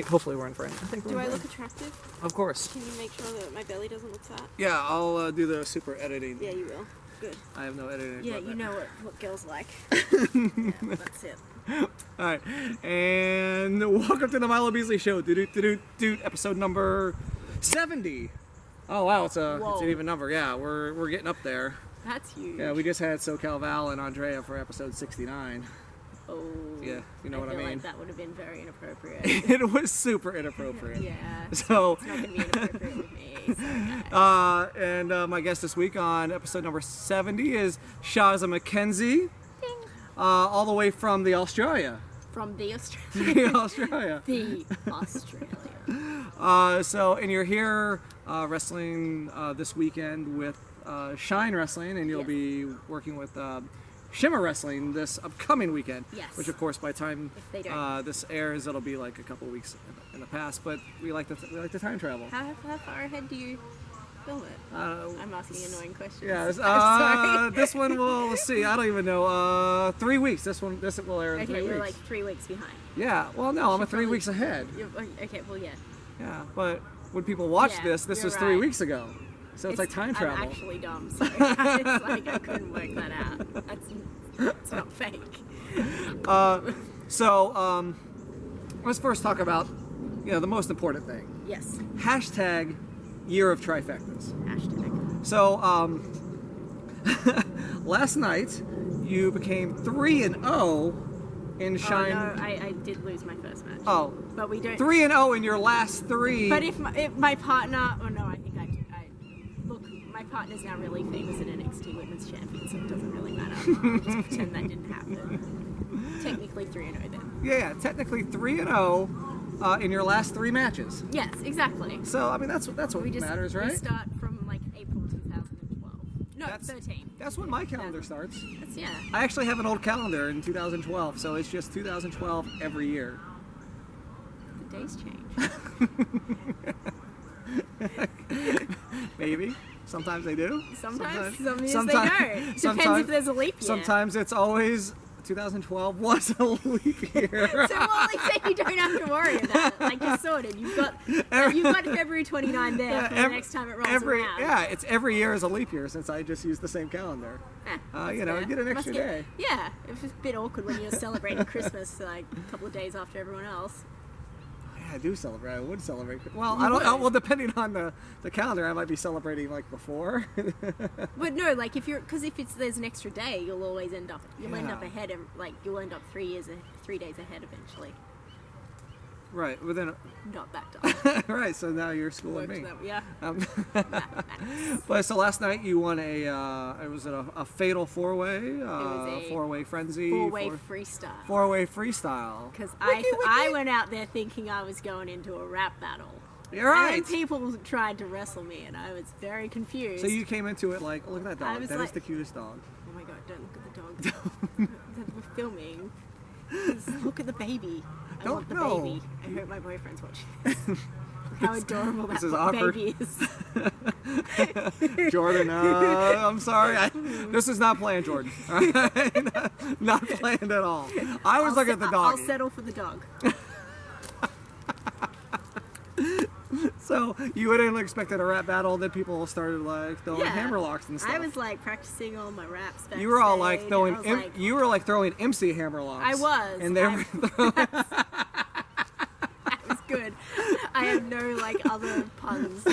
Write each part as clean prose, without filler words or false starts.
hopefully we're in frame. Do I look attractive? Of course. Can you make sure that my belly doesn't look fat? Yeah, I'll do the super editing. Yeah, you will. Good. I have no editing. Yeah, you know what girls like. Yeah, that's it. Alright, and welcome to the Milo Beasley Show. Episode number 70. Oh wow, it's an even number. Yeah, we're getting up there. That's huge. Yeah, we just had SoCal Val and Andrea for episode 69. Oh. Yeah, you know what I mean? I feel like that would have been very inappropriate. It was super inappropriate. Yeah. So. It's not going to be inappropriate with me. And my guest this week on episode number 70 is Shazza McKenzie. All the way from the Australia. From the Australia. The Australia. The Australia. And you're here wrestling this weekend with Shine Wrestling, and you'll be working with Shimmer Wrestling this upcoming weekend. Yes. Which, of course, by the time this airs, it'll be like a couple of weeks in the past. But we like to time travel. How far ahead do you film it? I'm asking annoying questions. Yeah. Sorry. This one will. Let's see. I don't even know. 3 weeks. This will air in 3 weeks. Okay, you're like 3 weeks behind. Yeah. Well, no, I'm 3 weeks ahead. Okay. Well, yeah. Yeah, but when people watch this was 3 weeks ago. So it's like time travel. I'm actually dumb, sorry. It's like I couldn't work that out. It's not fake. Let's first talk about, the most important thing. Yes. Hashtag Year of Trifectas. Hashtag. So, last night you became 3-0 in Shine. Oh, no, I did lose my first match. Oh. But we don't. 3-0 in your last three. But if my partner, I think look, my partner's now really famous at NXT Women's Champion, so it doesn't really matter. I'll just pretend that didn't happen. Technically 3-0 then. Yeah, technically 3-0 in your last three matches. Yes, exactly. So I mean that's what matters, right? We start from like April 2012. No, 13. That's when my calendar starts. Yeah. I actually have an old calendar in 2012, so it's just 2012 every year. The days change. Maybe. Sometimes they do. Sometimes they don't. Depends if there's a leap year. Sometimes it's always 2012 was a leap year. So you don't have to worry about it. Like you're sorted. You've got February 29 there for the next time it rolls around. Yeah, it's every year is a leap year since I just use the same calendar. You get an extra day. Yeah, it's just a bit awkward when you're celebrating Christmas like a couple of days after everyone else. I do celebrate. I would celebrate. Well, I don't. Well, depending on the calendar, I might be celebrating like before. But no, like if there's an extra day, you'll always end up ahead, and like you'll end up 3 days ahead eventually. Right. Within. Not that dumb. Right. So now you're schooling me. Yeah. But so last night you won a fatal four-way, four-way frenzy, four-way freestyle. Four-way freestyle. Because I went out there thinking I was going into a rap battle. You're right. And people tried to wrestle me, and I was very confused. So you came into it like, look at that dog. That is the cutest dog. Oh my god! Don't look at the dog. We're filming. Just look at the baby. I want the baby. I hope my boyfriend's watching this. How adorable that baby is. Jordan, I'm sorry. This is not planned, Jordan. Not planned at all. I was looking at the dog. I'll settle for the dog. So you wouldn't have expected a rap battle, then people started like throwing hammer locks and stuff. I was like practicing all my raps backstage. You were all like throwing you were like throwing MC hammer locks. I was. And they were throwing That was good. I have no like other puns.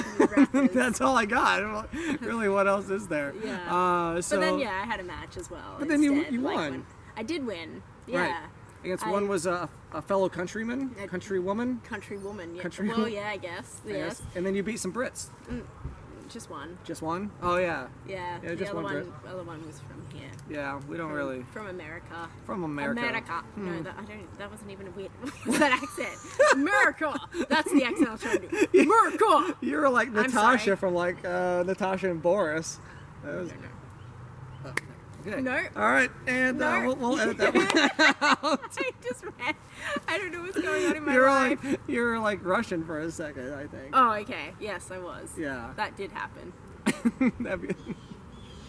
That's all I got. Really, what else is there? Yeah. But then I had a match as well. But then you won. I did win. Yeah. Right. Against one was a fellow countrywoman. Yeah. Countrywoman, yeah. Well, yeah, I guess. Yes. And then you beat some Brits. Just one. Just one? Oh, yeah. Yeah. Just the other one Brit. other one was from here. Yeah, we don't really. From America. From America. No, that wasn't even a weird. What was that accent? America. That's the accent I was trying to do. America. You were like Natasha from like Natasha and Boris. No. Okay. No. All right, and we'll edit that one out. I just ran. I don't know what's going on in my life. You were like Russian for a second, I think. Oh, okay. Yes, I was. Yeah. That did happen.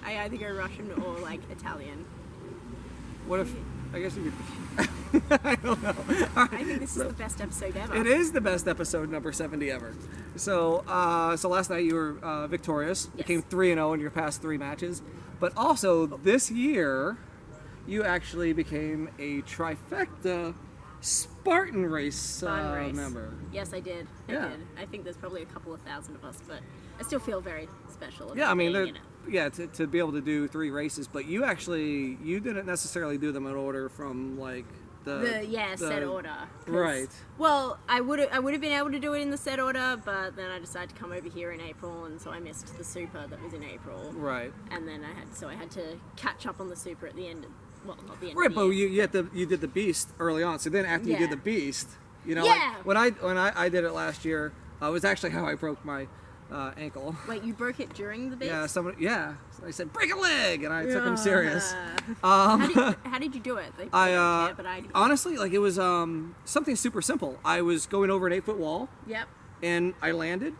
I either go Russian or like Italian. What if? I guess you could. I don't know. I think this is the best episode ever. It is the best episode, number 70 ever. So, so last night you were victorious. You Yes. came 3-0 in your past 3 matches. But also this year, you actually became a trifecta Spartan Race, Race. member. Yes, I did. Yeah. I did. I think there's probably a couple of thousand of us, but I still feel very special about Yeah, I mean, being in it. yeah, to be able to do 3 races, but you didn't necessarily do them in order from like the set order. 'Cause- Right. Well, I would have been able to do it in the set order, but then I decided to come over here in April, and so I missed the super that was in April. Right. And then I had to catch up on the super at the end. Well, not the end. Right, of the but year. you did the beast early on. So then after you did Yeah. the beast, you know, Yeah. like, when I did it last year, it was actually how I broke my ankle. Wait, you broke it during the beast? Yeah, So I said break a leg, and I took him serious. How did you do it? They but I Honestly, like it was something super simple. I was going over an 8-foot wall, Yep. and I landed,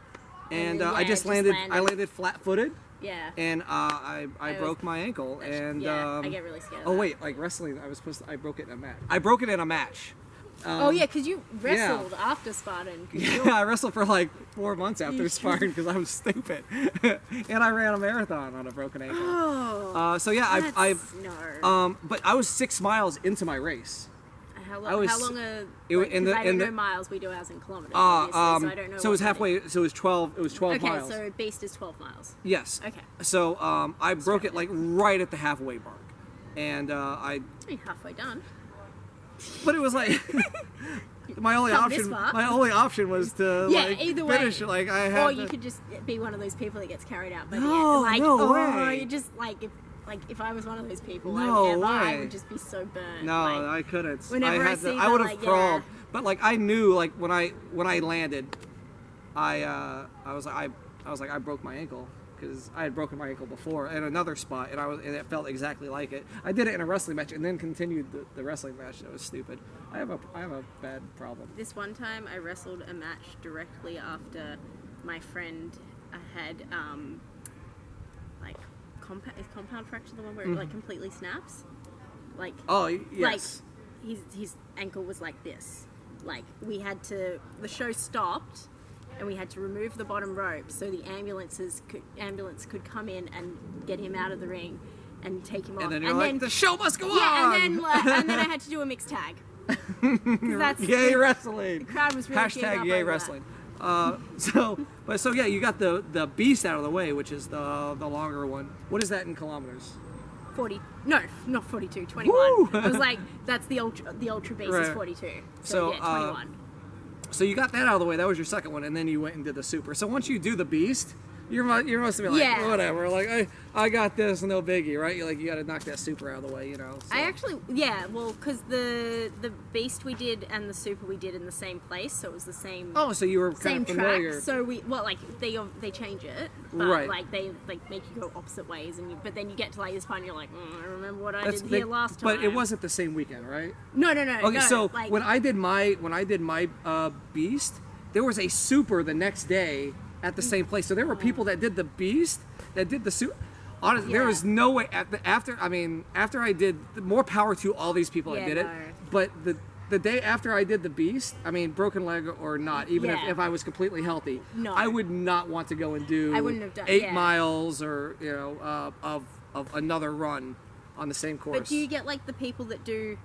and then, I just landed. I landed flat-footed, Yeah. and I broke my ankle, and I get really scared. Of oh that. wait, like wrestling, I broke it in a match. I broke it in a match. Oh yeah, because you wrestled after Spartan. 'Cause you're- Yeah, I wrestled for like 4 months after Spartan because I was stupid, and I ran a marathon on a broken ankle. Oh. So yeah, No. but I was 6 miles into my race. How I was- long? in Because I don't the- know miles. We do ours in kilometers. Obviously, so I don't know. So it was what that halfway. is. So it was 12. It was 12 Okay, miles. so beast is 12 miles. Yes. Okay. So I broke it like right at the halfway mark, and You're halfway done. but it was like my only Come this option. far. My only option was to Either way. finish it. Like I had. Or you could just be one of those people that gets carried out by the No, end. Like, no way. you just if I was one of those people, No I way. would just be so burnt. No, like, I couldn't. whenever I had see I would have that, like, crawled, yeah. but like I knew, like when I landed, I was like I broke my ankle because I had broken my ankle before in another spot, and it felt exactly like it. I did it in a wrestling match and then continued the wrestling match. That was stupid. I have a bad problem. This one time, I wrestled a match directly after my friend had is compound fracture the one where it like completely snaps? Like Oh yes. like his ankle was like this. Like the show stopped and we had to remove the bottom rope so the ambulance could come in and get him out of the ring and take him off. and then you're like, the show must go on. yeah, and then I had to do a mixed tag. 'Cause that's Yay wrestling. the crowd was really queuing Hashtag up yay over that. wrestling. So yeah, you got the beast out of the way, which is the longer one. What is that in kilometers? 40. No, not 42. 21. Woo! I was like, that's the ultra beast is Right. 42. So, So yeah, 21. So you got that out of the way. That was your second one, and then you went and did the super. So once you do the beast, you must be like, Yeah. whatever. Like I got this, no biggie, right? You got to knock that super out of the way, So. I actually, because the beast we did and the super we did in the same place, so it was the same. Oh, so you were Same kind of familiar. track, so they change it, but Right. like they make you go opposite ways, but then you get to like this point, and you're like, I remember what I That's did big, here last time. but it wasn't the same weekend, right? No. Okay, no, so like, when I did my beast, there was a super the next day at the same place. So there were people that did the beast, that did the super. Honestly, there Yeah. was no way after I did, more power to all these people that Yeah, did it. no. But the day after I did the beast, broken leg or not, even Yeah. if I was completely healthy, No. I would not want to go and do I wouldn't have done- 8 yeah. miles or of another run on the same course. But do you get like the people that do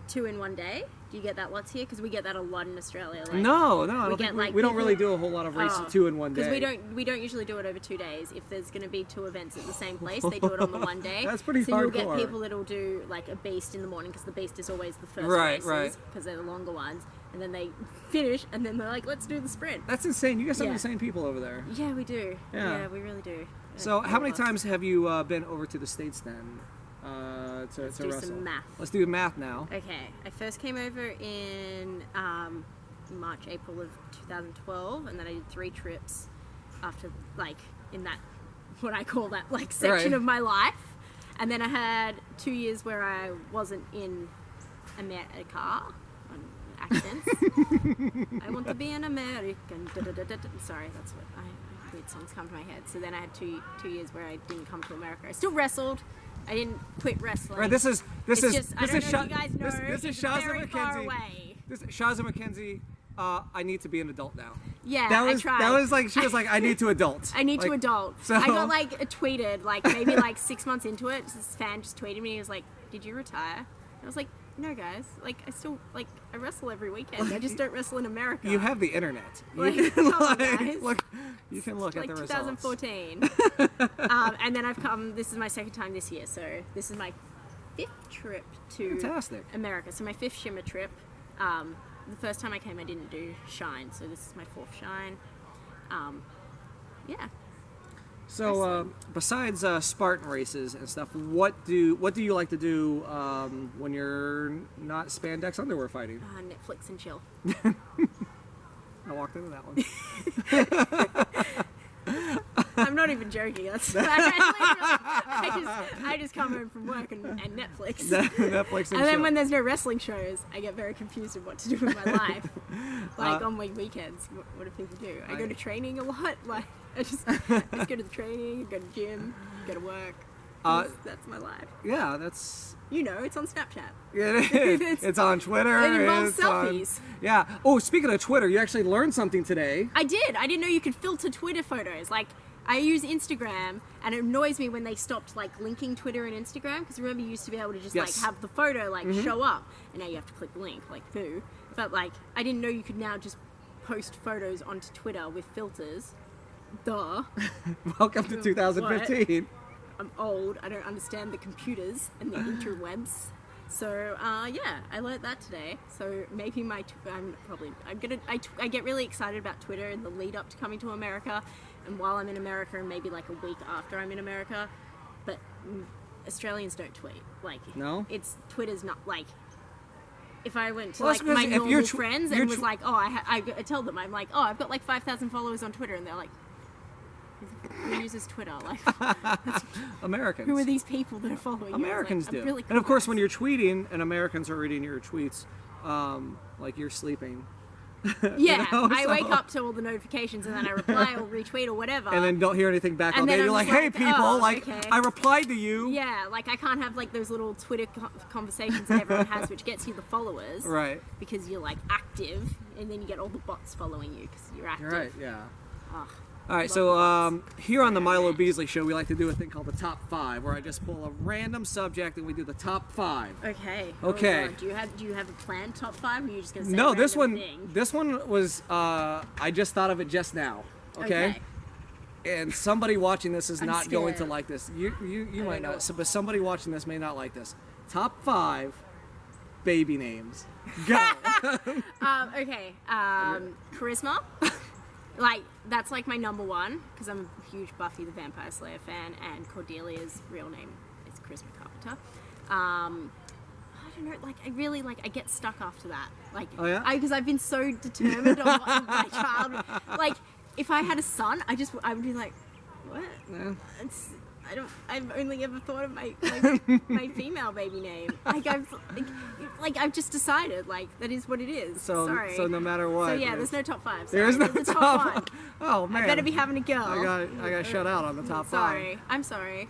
2 in one day? Do you get that lots here? Because we get that a lot in Australia. Like, No, I don't get, think like, we don't people- really do a whole lot of races 2 in one day. Because we don't usually do it over 2 days. If there's going to be 2 events at the same place, they do it on the one day. That's pretty So you'll get hardcore. people that'll do like a beast in the morning because the beast is always the first Right, races because they're the longer ones, and then they finish and then they're like, let's do the sprint. That's insane. You got some of Yeah. the same people over there. Yeah, we do. Yeah. Yeah, we really do. So, Yeah, how many all of us. times have you been over to the States then to do wrestle? some math. Let's do math now. Okay, I first came over in March, April of 2012, and then I did 3 trips after, like, in that, what I call that, like, section Right. of my life. And then I had 2 years where I wasn't in America, on accents. I want to be an American. Da, da, da, da, da. Sorry, that's what I which songs come to my head. So then I had two years where I didn't come to America. I still wrestled. I didn't quit wrestling. Right. This is I don't know if you guys know. This is it's Shazza very far McKenzie. away. This is Shazza McKenzie. I need to be an adult now. Yeah, I tried. That was like, she was like, I need to adult. I need to Like, adult. so- I got like tweeted, like maybe like 6 months into it, this fan just tweeted me. He was like, "Did you retire?" And I was like, "No, guys. Like I still I wrestle every weekend. I just don't wrestle in America." You have the internet. Like, You can, come on, guys. look. You can look like at the results. 2014. And then I've come. This is my second time this year, so this is my 5th trip to Fantastic. America. So my 5th Shimmer trip. The first time I came, I didn't do Shine, so this is my 4th Shine. Yeah. So besides Spartan races and stuff, what do you like to do when you're not spandex underwear fighting? Netflix and chill. I walked into that one. I'm not even joking. That's I just come home from work and Netflix. Netflix and And then chill. when there's no wrestling shows, I get very confused of what to do with my life. Like on my weekends, what do people do? I go to training a lot. Like I just go to the training, go to gym, go to work. That's my life. Yeah, that's. You know, it's on Snapchat. Yeah, it is. It's on Twitter. It involves it's on- selfies. Yeah. Oh, speaking of Twitter, you actually learned something today. I did. I didn't know you could filter Twitter photos. Like, I use Instagram, and it annoys me when they stopped like linking Twitter and Instagram. Because remember, you used to be able to just Yes. like have the photo like show up, and now you have to click the link. Like, boo. But like, I didn't know you could now just post photos onto Twitter with filters. Duh. Welcome to 2015. I'm old. I don't understand the computers and the interwebs. So yeah, I learned that today. So maybe I get really excited about Twitter in the lead up to coming to America, and while I'm in America, and maybe like a week after I'm in America. But Australians don't tweet. Like Twitter's not like. If I went to Well, like that's my because if normal you're friends and was like, oh, I tell them, I'm like, oh, I've got like 5,000 followers on Twitter, and they're like, who uses Twitter? Like, Americans. who are these people that are following you? Americans Like, do. I'm really And of course, when confused. you're tweeting and Americans are reading your tweets, like you're sleeping. Yeah, know, I so- wake up to all the notifications and then I reply or retweet or whatever. And then don't hear anything back all And day. then You're I'm like, just hey, like, people, oh, like, okay. I replied to you. yeah, like I can't have like those little Twitter conversations that everyone has, which gets you the followers. Right. Because you're like active, and then you get all the bots following you because you're active. You're right, yeah. Ugh. All right, Love so the here on the Milo Beasley Show, we like to do a thing called the top 5, where I just pull a random subject and we do the top 5. Okay. Okay. Oh God. Do you have a planned top 5? Or are you just gonna say No, a this random one, thing? this one was I just thought of it just now. Okay. And somebody watching this is I'm not going to scared. like this. You might don't know. not, but somebody watching this may not like this. Top 5 baby names. Go. Okay. Charisma. Like, that's like my number one, because I'm a huge Buffy the Vampire Slayer fan, and Cordelia's real name is Charisma Carpenter. I don't know, like, I get stuck after that. Like, Oh, yeah? Because I've been so determined on what my child, like, if I had a son, I would be like, what? Yeah. I've only ever thought of my my female baby name. Like I've just decided, like, that is what it is. So, Sorry. so no matter what. So yeah, there's no top 5. There is no There's the top one. 5. Oh, man. I better be having a girl. I got shut out on the top 5. Sorry. I'm sorry.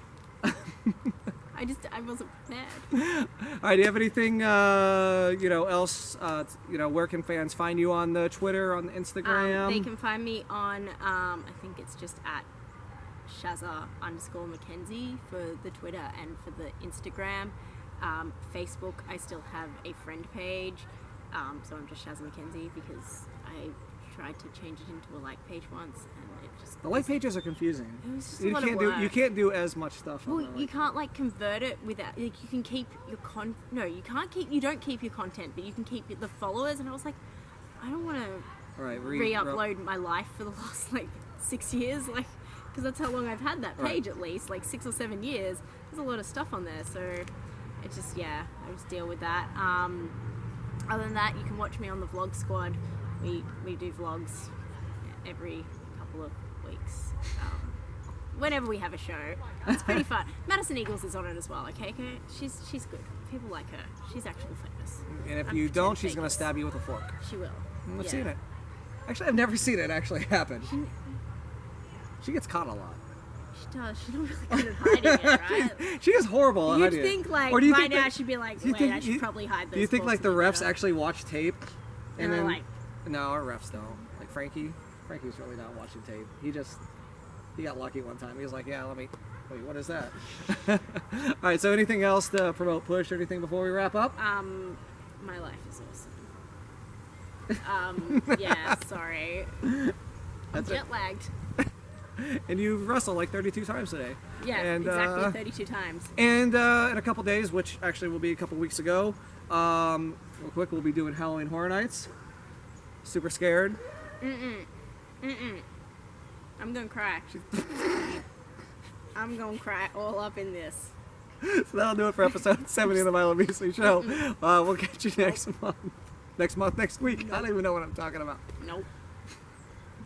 I wasn't prepared. All right, do you have anything, else, where can fans find you on the Twitter, on the Instagram? They can find me on, I think it's just at Shazza _McKenzie for the Twitter and for the Instagram. Facebook, I still have a friend page, so I'm just Shazza McKenzie because I tried to change it into a like page once and it just... The like pages are confusing. It was just a lot of work. You can't do as much stuff on Well, the you can't like convert it without, like, you can keep your you don't keep your content, but you can keep the followers, and I was like, I don't want to All right, re-upload my life for the last like 6 years, like, because that's how long I've had that page, at least like 6 or 7 years. There's a lot of stuff on there, so it's just, yeah, I just deal with that. Other than that, you can watch me on the Vlog Squad. We do vlogs every couple of weeks, whenever we have a show. It's pretty fun. Madison Eagles is on it as well. Okay, she's good. People like her. She's actually famous. And if I'm you don't, pretend she's going to famous. stab you with a fork. She will. I've Yeah. seen it. Actually, I've never seen it actually happen. She gets caught a lot. She does. She's not really good at hiding it, right? She is horrible at You'd hiding it. think, like, Or do you right think now that- she'd be like, do you wait, think- I should probably hide those Do you think, like, the balls a bit refs better. actually watch tape? And they're like... No, our refs don't. Like, Frankie's really not watching tape. He got lucky one time. He was like, yeah, wait, what is that? All right, so anything else to promote, push, or anything before we wrap up? My life is awesome. Yeah, sorry. That's Jet lagged. And you've wrestled like 32 times today. Yeah, and, exactly 32 times. And in a couple days, which actually will be a couple weeks ago, real quick, we'll be doing Halloween Horror Nights. Super scared. I'm gonna cry. I'm gonna cry all up in this. So that'll do it for episode 70 of the Milo Beasley Show. We'll catch you next month. Next week. Nope. I don't even know what I'm talking about. Nope.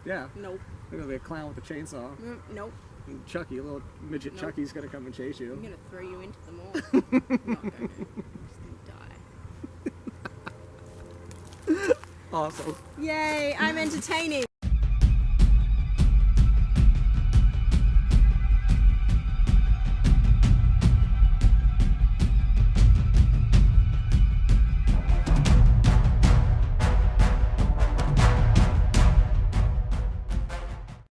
Yeah. Nope. There's gonna be a clown with a chainsaw. Nope. And Chucky, a little midget Nope. Chucky's gonna come and chase I'm you. gonna throw you into the mall. I'm not gonna. I'm just gonna die. Awesome. Yay! I'm entertaining.